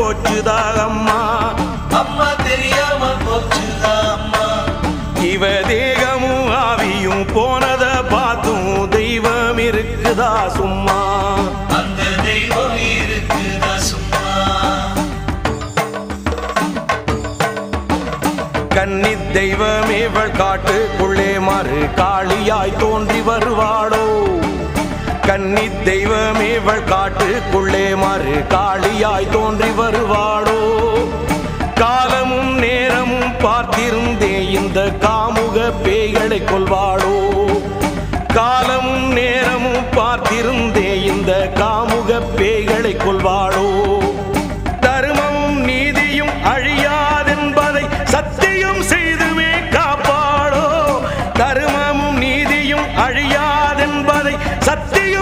போச்சுதா அம்மா, அம்மா தெரியாம போச்சுதா அம்மா. இவ தேகமும் ஆவியும் போனத பார்த்தும் தெய்வம் இருக்குதா சும்மா, அந்த தெய்வம் இருக்குதா சும்மா. கன்னி தெய்வமே இவள் காட்டுக்குள்ளே மறு காளியாய் தோன்றி வருவாளோ, கன்னி தெய்வமே இவள் காட்டுக்குள்ளே மறு காளியாய் தோன்றி வருவாளோ. காலமும் நேரமும் பார்த்திருந்தே இந்த காமுக பேய்களை கொள்வாளோ, காலமும் நேரமும் பார்த்திருந்தே இந்த காமுக பேய்களை கொள்வாளோ.